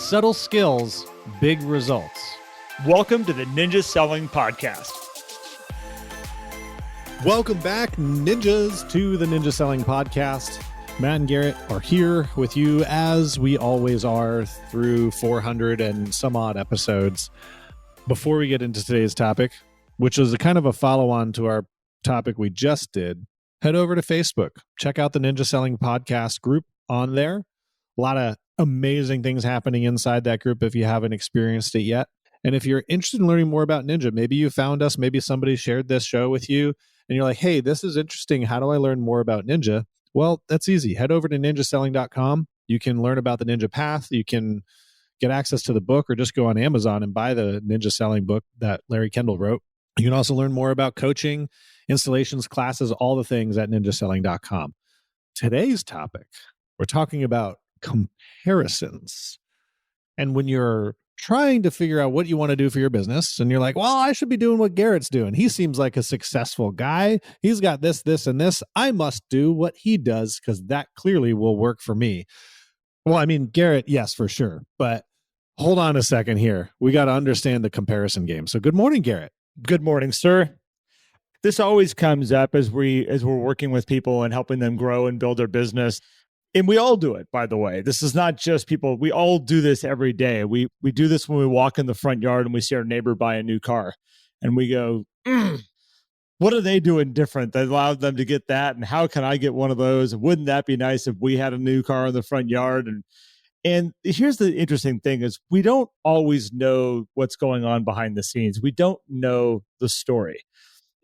Subtle skills, big results. Welcome to the Ninja Selling Podcast. Welcome back, ninjas, to the Ninja Selling Podcast. Matt and Garrett are here with you as we always are through 400 and some odd episodes. Before we get into today's topic, which is a kind of a follow-on to our topic we just did, head over to Facebook. Check out the Ninja Selling Podcast group on there. A lot of amazing things happening inside that group if you haven't experienced it yet. And if you're interested in learning more about Ninja, maybe you found us, maybe somebody shared this show with you, and you're like, hey, this is interesting. How do I learn more about Ninja? Well, that's easy. Head over to ninjaselling.com. You can learn about the Ninja Path. You can get access to the book or just go on Amazon and buy the Ninja Selling book that Larry Kendall wrote. You can also learn more about coaching, installations, classes, all the things at ninjaselling.com. Today's topic, we're talking about comparisons. And when you're trying to figure out what you want to do for your business, and you're like, well, I should be doing what Garrett's doing. He seems like a successful guy. He's got this, this, and this. I must do what he does because that clearly will work for me. Well, I mean, Garrett, yes, for sure. But hold on a second here. We got to understand the comparison game. So good morning, Garrett. Good morning, sir. This always comes up as we're working with people and helping them grow and build their business. And we all do it, by the way. This is not just people. We all do this every day. We do this when we walk in the front yard and we see our neighbor buy a new car. And we go, what are they doing different that allowed them to get that? And how can I get one of those? Wouldn't that be nice if we had a new car in the front yard? And here's the interesting thing is we don't always know what's going on behind the scenes. We don't know the story.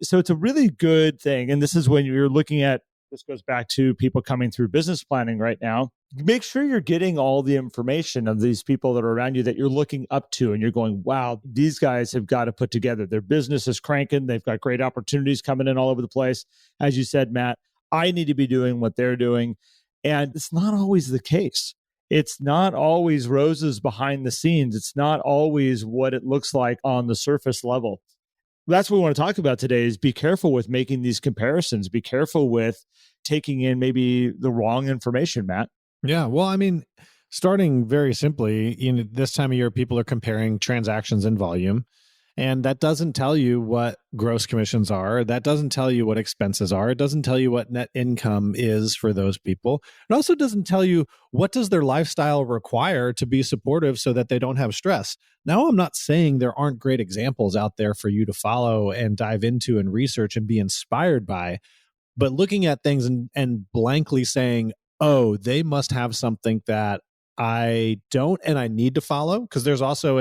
So it's a really good thing. And this is when you're looking at, this goes back to people coming through business planning right now. Make sure you're getting all the information of these people that are around you that you're looking up to. And you're going, wow, these guys have got to put together. Their business is cranking. They've got great opportunities coming in all over the place. As you said, Matt, I need to be doing what they're doing. And it's not always the case. It's not always roses behind the scenes. It's not always what it looks like on the surface level. That's what we want to talk about today is be careful with making these comparisons. Be careful with taking in maybe the wrong information, Matt. Yeah. Well, I mean, starting very simply, this time of year, people are comparing transactions and volume. And that doesn't tell you what gross commissions are. That doesn't tell you what expenses are. It doesn't tell you what net income is for those people. It also doesn't tell you what does their lifestyle require to be supportive so that they don't have stress. Now, I'm not saying there aren't great examples out there for you to follow and dive into and research and be inspired by, but looking at things and blankly saying, oh, they must have something that I don't and I need to follow, because there's also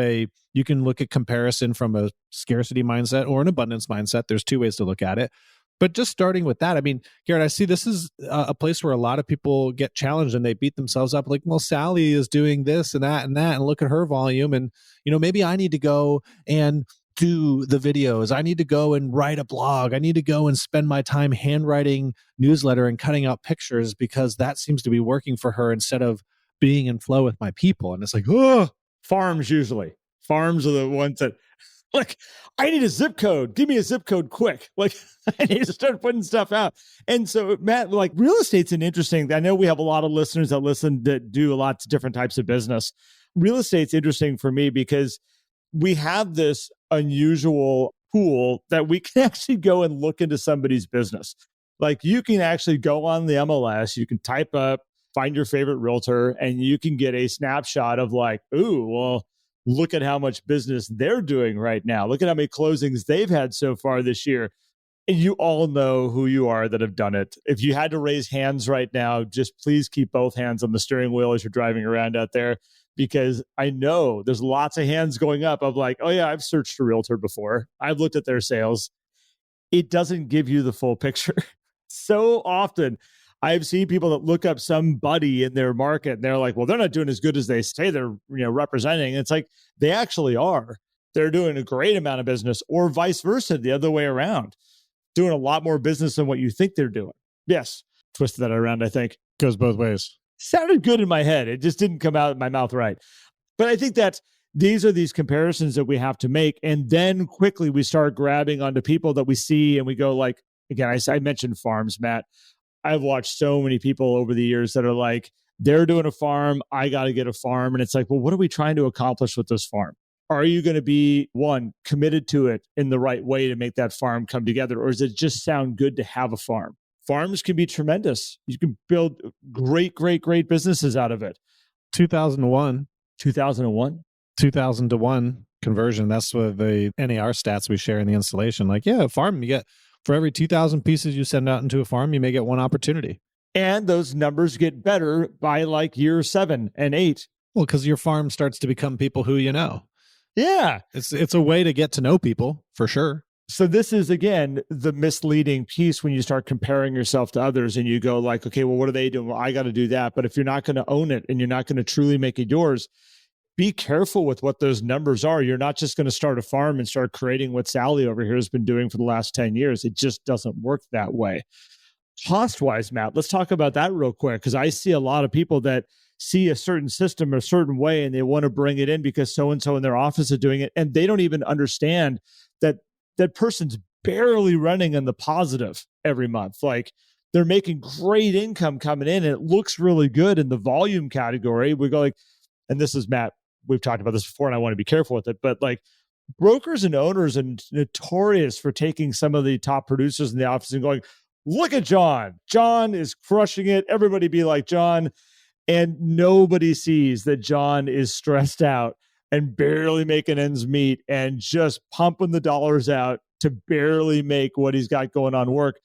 you can look at comparison from a scarcity mindset or an abundance mindset. There's two ways to look at it. But just starting with that, I mean, Garrett, I see this is a place where a lot of people get challenged and they beat themselves up like, well, Sally is doing this and that, and look at her volume. And, maybe I need to go and do the videos. I need to go and write a blog. I need to go and spend my time handwriting newsletter and cutting out pictures because that seems to be working for her instead of being in flow with my people. And it's like, oh, farms usually. Farms are the ones that, like, I need a zip code. Give me a zip code quick. Like, I need to start putting stuff out. And so, Matt, like, real estate's an interesting, I know we have a lot of listeners that do lots of different types of business. Real estate's interesting for me because we have this unusual pool that we can actually go and look into somebody's business. Like, you can actually go on the MLS, you can type up, find your favorite realtor, and you can get a snapshot of like, ooh, well, look at how much business they're doing right now. Look at how many closings they've had so far this year. And you all know who you are that have done it. If you had to raise hands right now, just please keep both hands on the steering wheel as you're driving around out there, because I know there's lots of hands going up of like, oh yeah, I've searched a realtor before. I've looked at their sales. It doesn't give you the full picture. So often, I've seen people that look up somebody in their market and they're like, well, they're not doing as good as they say they're representing. It's like, they actually are. They're doing a great amount of business, or vice versa, the other way around, doing a lot more business than what you think they're doing. Yes. Twisted that around, I think. Goes both ways. Sounded good in my head. It just didn't come out of my mouth right. But I think that these are these comparisons that we have to make. And then quickly we start grabbing onto people that we see and we go like, again, I mentioned farms, Matt. I've watched so many people over the years that are like, they're doing a farm, I got to get a farm. And it's like, well, what are we trying to accomplish with this farm? Are you going to be, one, committed to it in the right way to make that farm come together? Or does it just sound good to have a farm? Farms can be tremendous. You can build great, great, great businesses out of it. 2001. 2001? 2000 to 1 conversion. That's what the NAR stats we share in the installation. Like, yeah, a farm, you get, for every 2,000 pieces you send out into a farm, you may get one opportunity. And those numbers get better by like year 7 and 8. Well, because your farm starts to become people who you know. Yeah. It's a way to get to know people, for sure. So this is, again, the misleading piece when you start comparing yourself to others and you go like, okay, well, what are they doing? Well, I got to do that. But if you're not going to own it and you're not going to truly make it yours, be careful with what those numbers are. You're not just going to start a farm and start creating what Sally over here has been doing for the last 10 years. It just doesn't work that way. Cost-wise, Matt, let's talk about that real quick, because I see a lot of people that see a certain system a certain way and they want to bring it in because so-and-so in their office is doing it. And they don't even understand that that person's barely running in the positive every month. Like, they're making great income coming in and it looks really good in the volume category. We go like, and this is, Matt, we've talked about this before and I want to be careful with it, but like, brokers and owners are notorious for taking some of the top producers in the office and going, look at John. John is crushing it. Everybody be like John. And nobody sees that John is stressed out and barely making ends meet and just pumping the dollars out to barely make what he's got going on work.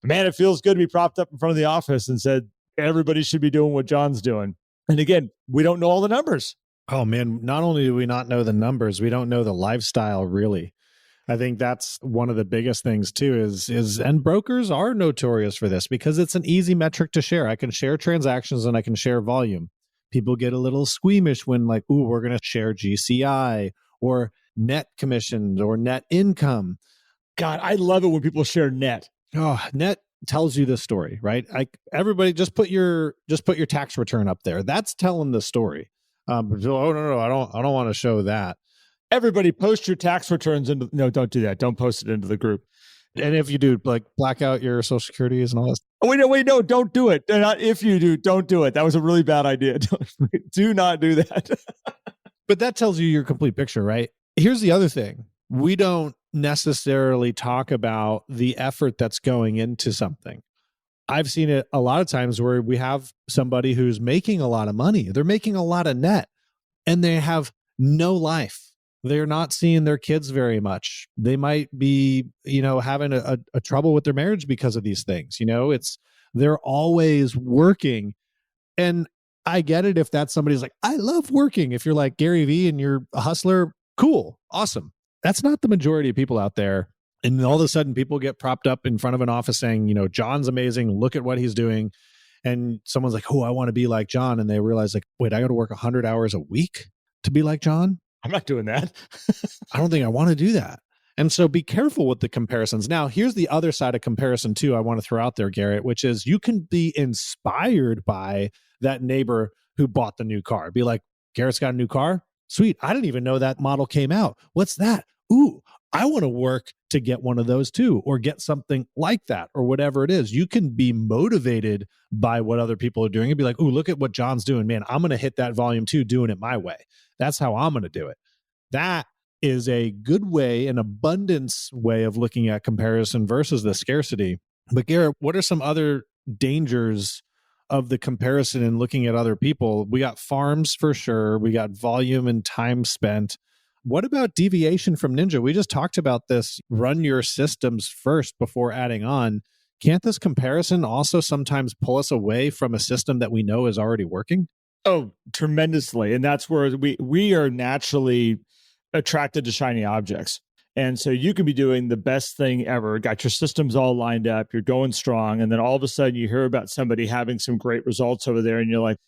Man, it feels good to be propped up in front of the office and said, everybody should be doing what John's doing. And again, we don't know all the numbers. Oh man, not only do we not know the numbers, we don't know the lifestyle really. I think that's one of the biggest things too is and brokers are notorious for this because it's an easy metric to share. I can share transactions and I can share volume. People get a little squeamish when like, ooh, we're going to share GCI or net commissions or net income. God, I love it when people share net. Oh, net tells you the story, right? Like everybody just put your tax return up there. That's telling the story. Oh no, I don't want to show that. Everybody post your tax returns into, no, don't do that. Don't post it into the group. And if you do, like, black out your social securities and all this. Oh, wait, no, don't do it. Not if you do, don't do it. That was a really bad idea. Do not do that. But that tells you your complete picture, right? Here's the other thing. We don't necessarily talk about the effort that's going into something. I've seen it a lot of times where we have somebody who's making a lot of money. They're making a lot of net and they have no life. They're not seeing their kids very much. They might be, having a trouble with their marriage because of these things. They're always working. And I get it if that's somebody's like, I love working. If you're like Gary Vee and you're a hustler, cool, awesome. That's not the majority of people out there. And all of a sudden people get propped up in front of an office saying, John's amazing. Look at what he's doing. And someone's like, oh, I want to be like John. And they realize like, wait, I got to work 100 hours a week to be like John? I'm not doing that. I don't think I want to do that. And so be careful with the comparisons. Now, here's the other side of comparison too I want to throw out there, Garrett, which is you can be inspired by that neighbor who bought the new car. Be like, Garrett's got a new car? Sweet. I didn't even know that model came out. What's that? Ooh, I want to work to get one of those too, or get something like that, or whatever it is. You can be motivated by what other people are doing and be like, ooh, look at what John's doing. Man, I'm going to hit that volume too, doing it my way. That's how I'm going to do it. That is a good way, an abundance way of looking at comparison versus the scarcity. But Garrett, what are some other dangers of the comparison and looking at other people? We got farms for sure. We got volume and time spent. What about deviation from Ninja? We just talked about this. Run your systems first before adding on. Can't this comparison also sometimes pull us away from a system that we know is already working? Oh, tremendously. And that's where we are naturally attracted to shiny objects. And so you can be doing the best thing ever, got your systems all lined up, you're going strong. And then all of a sudden you hear about somebody having some great results over there. And you're like,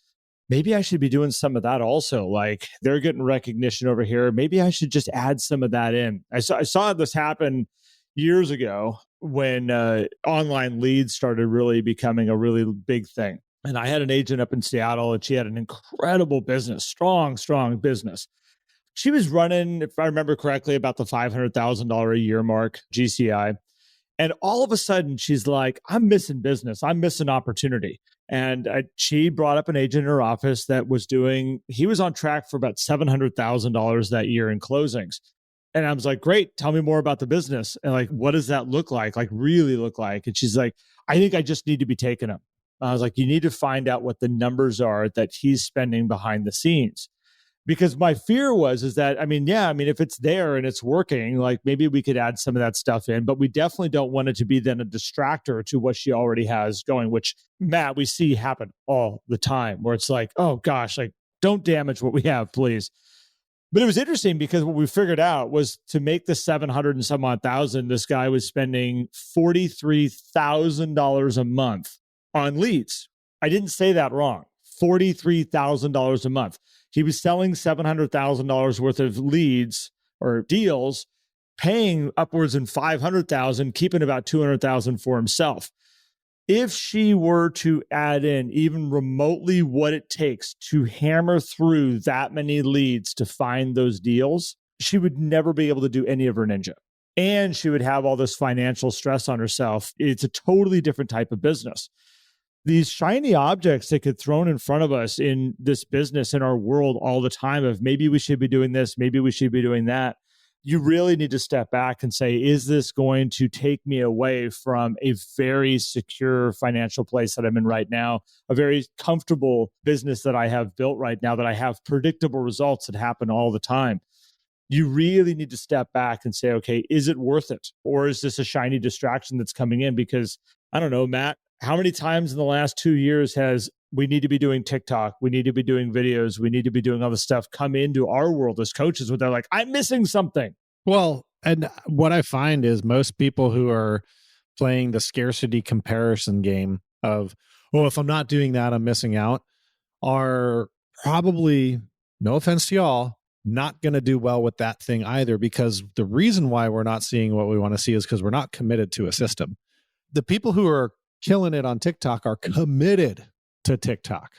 maybe I should be doing some of that also. Like they're getting recognition over here. Maybe I should just add some of that in. I saw this happen years ago when online leads started really becoming a really big thing. And I had an agent up in Seattle and she had an incredible business, strong business. She was running, if I remember correctly, about the $500,000 a year mark, GCI. And all of a sudden she's like, I'm missing business. I'm missing opportunity. And she brought up an agent in her office that he was on track for about $700,000 that year in closings. And I was like, great, tell me more about the business. And like, what does that look like? Like, really look like? And she's like, I think I just need to be taken up. I was like, you need to find out what the numbers are that he's spending behind the scenes. Because my fear is that, if it's there and it's working, like maybe we could add some of that stuff in, but we definitely don't want it to be then a distractor to what she already has going, which, Matt, we see happen all the time where it's like, oh gosh, like don't damage what we have, please. But it was interesting because what we figured out was to make the 700 and some odd thousand, this guy was spending $43,000 a month on leads. I didn't say that wrong. $43,000 a month. He was selling $700,000 worth of leads or deals, paying upwards in $500,000, keeping about $200,000 for himself. If she were to add in even remotely what it takes to hammer through that many leads to find those deals, she would never be able to do any of her ninja. And she would have all this financial stress on herself. It's a totally different type of business. These shiny objects that get thrown in front of us in this business, in our world all the time of maybe we should be doing this, maybe we should be doing that. You really need to step back and say, is this going to take me away from a very secure financial place that I'm in right now, a very comfortable business that I have built right now, that I have predictable results that happen all the time? You really need to step back and say, okay, is it worth it? Or is this a shiny distraction that's coming in? Because I don't know, Matt, how many times in the last 2 years has we need to be doing TikTok, we need to be doing videos, we need to be doing all this stuff come into our world as coaches where they're like, I'm missing something. Well, and what I find is most people who are playing the scarcity comparison game of, oh, if I'm not doing that, I'm missing out, are probably, no offense to y'all, not going to do well with that thing either, because the reason why we're not seeing what we want to see is because we're not committed to a system. The people who are killing it on TikTok are committed to TikTok.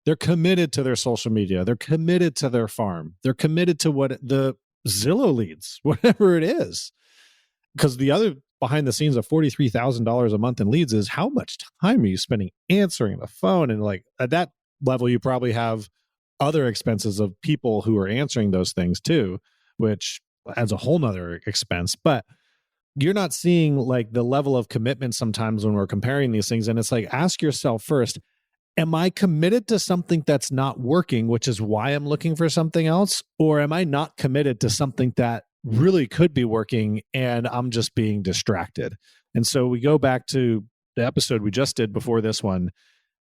They're committed to their social media. They're committed to their farm. They're committed to what the Zillow leads, whatever it is. Because the other behind the scenes of $43,000 a month in leads is how much time are you spending answering the phone? And like at that level, you probably have other expenses of people who are answering those things too, which adds a whole nother expense. But you're not seeing like the level of commitment sometimes when we're comparing these things. And it's like, ask yourself first, am I committed to something that's not working, which is why I'm looking for something else? Or am I not committed to something that really could be working and I'm just being distracted? And so we go back to the episode we just did before this one.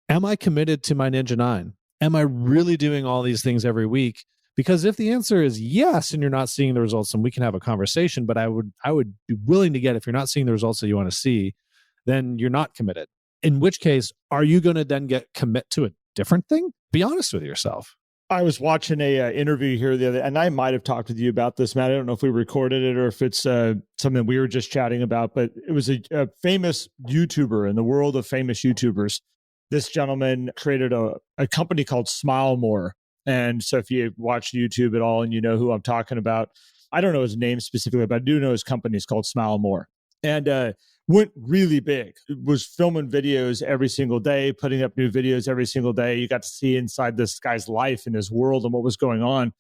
Am I committed to my Ninja 9? Am I really doing all these things every week? Because if the answer is yes, and you're not seeing the results, then we can have a conversation. But I would be willing to get, if you're not seeing the results that you want to see, then you're not committed. In which case, are you going to then commit to a different thing? Be honest with yourself. I was watching a interview here the other, and I might have talked with you about this, Matt. I don't know if we recorded it or if it's something we were just chatting about, but it was a famous YouTuber in the world of famous YouTubers. This gentleman created a company called Smile More. And so if you watch YouTube at all and you know who I'm talking about, I don't know his name specifically, but I do know his company is called Smile More. And went really big. Was filming videos every single day, putting up new videos every single day. You got to see inside this guy's life and his world and what was going on.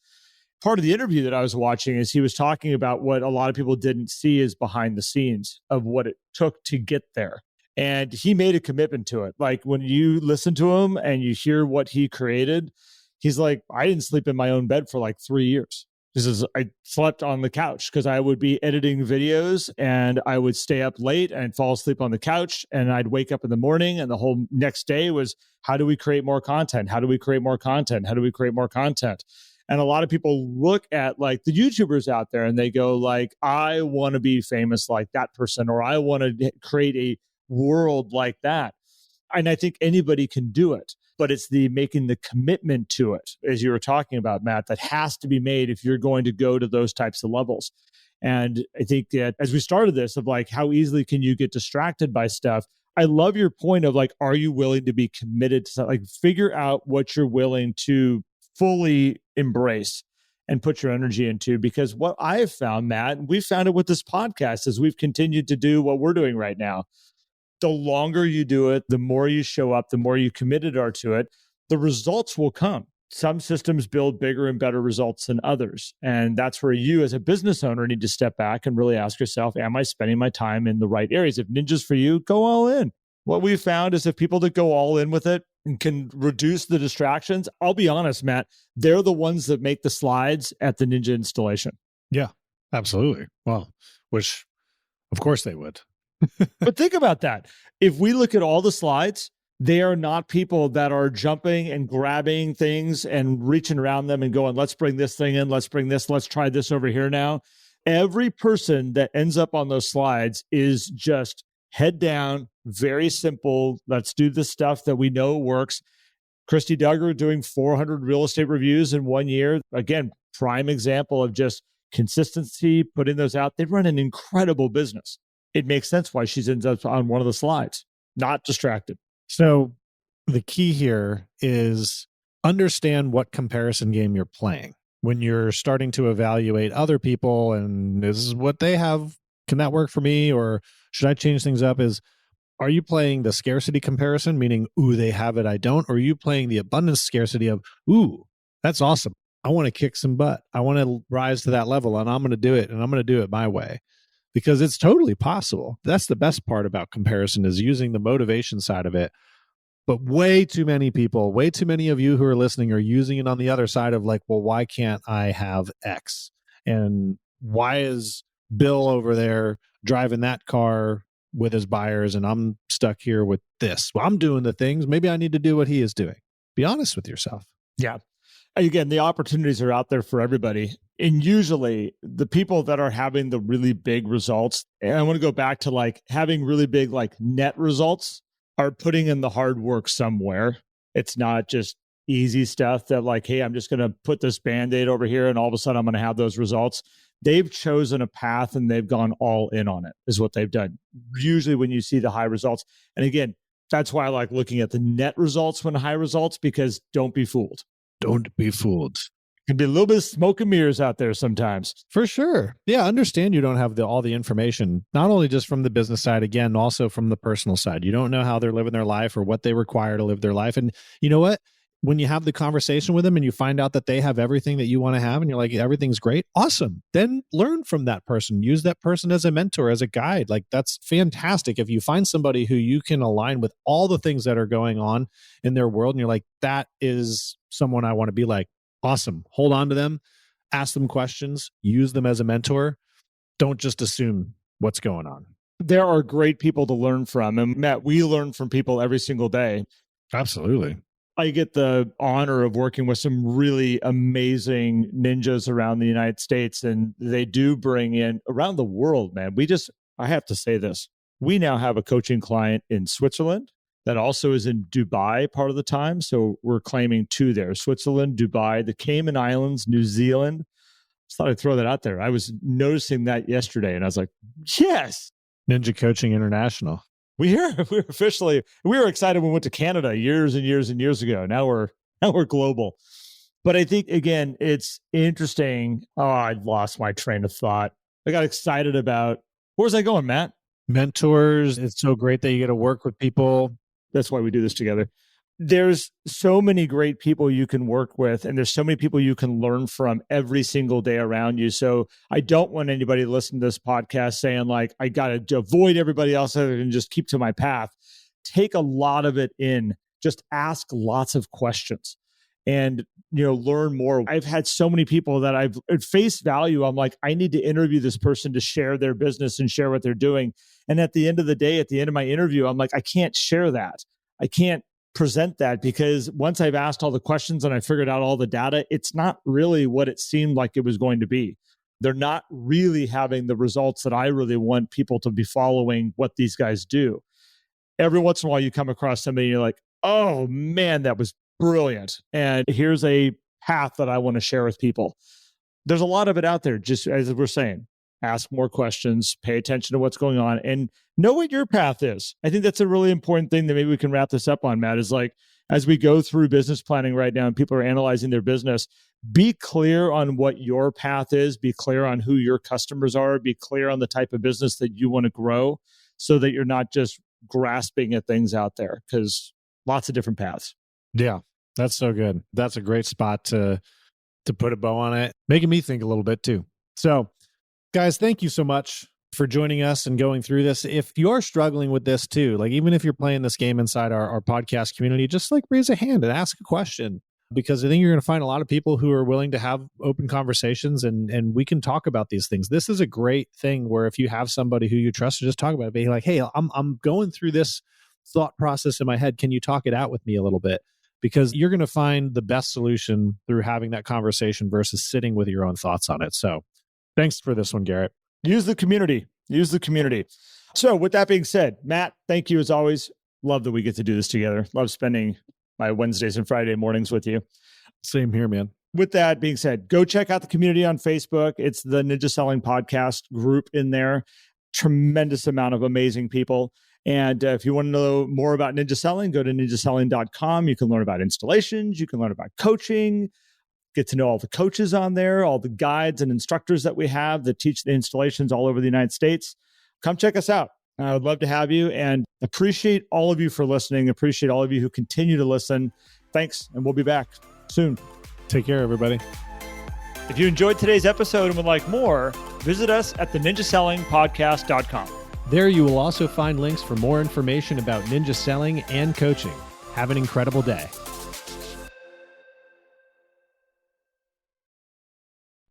Part of the interview that I was watching is he was talking about what a lot of people didn't see is behind the scenes of what it took to get there. And he made a commitment to it. Like when you listen to him and you hear what he created, he's like, I didn't sleep in my own bed for like 3 years. He says, I slept on the couch because I would be editing videos and I would stay up late and fall asleep on the couch. And I'd wake up in the morning and the whole next day was, how do we create more content? How do we create more content? How do we create more content? And a lot of people look at like the YouTubers out there and they go like, I want to be famous like that person, or I want to create a world like that. And I think anybody can do it. But it's the making the commitment to it, as you were talking about, Matt, that has to be made if you're going to go to those types of levels. And I think that as we started this of like, how easily can you get distracted by stuff? I love your point of like, are you willing to be committed to something? Like figure out what you're willing to fully embrace and put your energy into. Because what I have found, Matt, and we found it with this podcast as we've continued to do what we're doing right now, The longer you do it, the more you show up, the more you committed are to it, the results will come. Some systems build bigger and better results than others. And that's where you as a business owner need to step back and really ask yourself, am I spending my time in the right areas? If Ninja's for you, go all in. What we've found is if people that go all in with it and can reduce the distractions, I'll be honest, Matt, they're the ones that make the slides at the Ninja installation. Yeah, absolutely. Well, which of course they would. But think about that. If we look at all the slides, they are not people that are jumping and grabbing things and reaching around them and going, let's bring this thing in, let's bring this, let's try this over here now. Every person that ends up on those slides is just head down, very simple. Let's do the stuff that we know works. Christy Duggar doing 400 real estate reviews in 1 year. Again, prime example of just consistency, putting those out. They run an incredible business. It makes sense why she's ends up on one of the slides, not distracted. So the key here is understand what comparison game you're playing. When you're starting to evaluate other people and this is what they have, can that work for me? Or should I change things up? Are you playing the scarcity comparison, meaning, ooh, they have it, I don't? Or are you playing the abundance scarcity of, ooh, that's awesome. I want to kick some butt. I want to rise to that level and I'm going to do it and I'm going to do it my way. Because it's totally possible. That's the best part about comparison is using the motivation side of it. But way too many people, way too many of you who are listening are using it on the other side of like, well, why can't I have X? And why is Bill over there driving that car with his buyers and I'm stuck here with this? Well, I'm doing the things. Maybe I need to do what he is doing. Be honest with yourself. Yeah. Again, the opportunities are out there for everybody. And usually the people that are having the really big results, and I want to go back to like having really big like net results, are putting in the hard work somewhere. It's not just easy stuff that like, hey, I'm just going to put this Band-Aid over here and all of a sudden I'm going to have those results. They've chosen a path and they've gone all in on it is what they've done. Usually when you see the high results. And again, that's why I like looking at the net results when high results, because don't be fooled. Don't be fooled. Can be a little bit of smoke and mirrors out there sometimes. For sure. Yeah, understand you don't have all the information, not only just from the business side, again, also from the personal side. You don't know how they're living their life or what they require to live their life. And you know what? When you have the conversation with them and you find out that they have everything that you want to have and you're like, everything's great, awesome. Then learn from that person. Use that person as a mentor, as a guide. Like that's fantastic. If you find somebody who you can align with all the things that are going on in their world and you're like, that is someone I want to be like, awesome. Hold on to them, ask them questions, use them as a mentor. Don't just assume what's going on. There are great people to learn from. And Matt, we learn from people every single day. Absolutely. I get the honor of working with some really amazing ninjas around the United States, and they do bring in around the world, man. I have to say this. We now have a coaching client in Switzerland that also is in Dubai part of the time. So we're claiming two there, Switzerland, Dubai, the Cayman Islands, New Zealand. Just thought I'd throw that out there. I was noticing that yesterday and I was like, yes. Ninja Coaching International. We were excited when we went to Canada years and years and years ago. Now we're global. But I think, again, it's interesting. Oh, I lost my train of thought. I got excited about, where was I going, Matt? Mentors. It's so great that you get to work with people. That's why we do this together. There's so many great people you can work with, and there's so many people you can learn from every single day around you. So I don't want anybody to listen to this podcast saying like, I got to avoid everybody else and just keep to my path. Take a lot of it in. Just ask lots of questions and, learn more. I've had so many people that I've at face value. I'm like, I need to interview this person to share their business and share what they're doing. And at the end of the day, at the end of my interview, I'm like, I can't share that. I can't present that because once I've asked all the questions and I figured out all the data, it's not really what it seemed like it was going to be. They're not really having the results that I really want people to be following what these guys do. Every once in a while you come across somebody and you're like, oh man, that was brilliant. And here's a path that I want to share with people. There's a lot of it out there, just as we're saying. Ask more questions, pay attention to what's going on, and know what your path is. I think that's a really important thing that maybe we can wrap this up on, Matt, is like, as we go through business planning right now and people are analyzing their business, be clear on what your path is, be clear on who your customers are, be clear on the type of business that you want to grow so that you're not just grasping at things out there, because lots of different paths. Yeah, that's so good. That's a great spot to put a bow on it, making me think a little bit too. So, guys, thank you so much for joining us and going through this. If you're struggling with this too, like even if you're playing this game inside our podcast community, just like raise a hand and ask a question, because I think you're going to find a lot of people who are willing to have open conversations and we can talk about these things. This is a great thing where if you have somebody who you trust to just talk about it, be like, hey, I'm going through this thought process in my head. Can you talk it out with me a little bit? Because you're going to find the best solution through having that conversation versus sitting with your own thoughts on it. So thanks for this one, Garrett. Use the community. So with that being said, Matt, thank you as always. Love that we get to do this together. Love spending my Wednesdays and Friday mornings with you. Same here, man. With that being said, go check out the community on Facebook. It's the Ninja Selling Podcast group in there. Tremendous amount of amazing people. And if you want to know more about Ninja Selling, go to ninjaselling.com. You can learn about installations. You can learn about coaching. Get to know all the coaches on there, all the guides and instructors that we have that teach the installations all over the United States. Come check us out. I would love to have you, and appreciate all of you for listening. Appreciate all of you who continue to listen. Thanks, and we'll be back soon. Take care, everybody. If you enjoyed today's episode and would like more, visit us at theninjasellingpodcast.com. There you will also find links for more information about ninja selling and coaching. Have an incredible day.